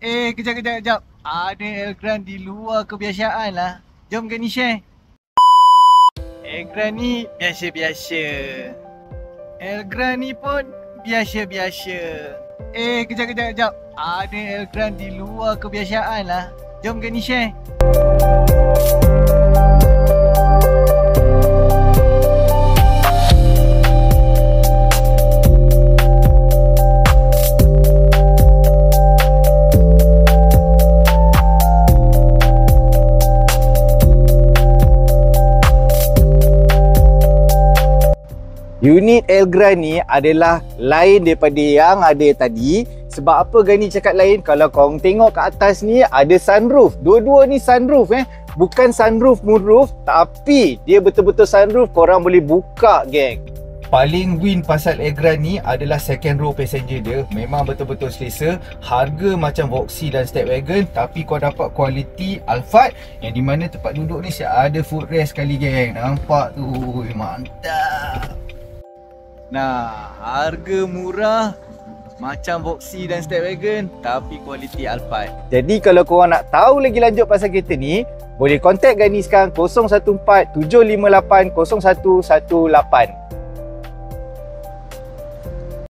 Kejap. Ada Elgrand di luar kebiasaan lah. Jom Gani share. Elgrand ni biasa-biasa. Elgrand ni pun biasa-biasa. Kejap. Ada Elgrand di luar kebiasaan lah. Jom Gani share. Unit Elgrand ni adalah lain daripada yang ada tadi. Sebab apa Gani cakap lain? Kalau korang tengok kat atas ni ada sunroof. Dua-dua ni sunroof Bukan sunroof moonroof, tapi dia betul-betul sunroof. Korang boleh buka geng. Paling win pasal Elgrand ni adalah second row passenger dia. Memang betul-betul selesa. Harga macam Voxy dan Stepwagon, tapi kau dapat kualiti Alphard yang di mana tempat duduk ni ada footrest sekali geng. Nampak tu, mantap. Nah, harga murah macam Voxy dan Stepwagon, tapi kualiti Alphard. Jadi kalau korang nak tahu lagi lanjut pasal kereta ni, boleh contact Gani sekarang 014 758 0118.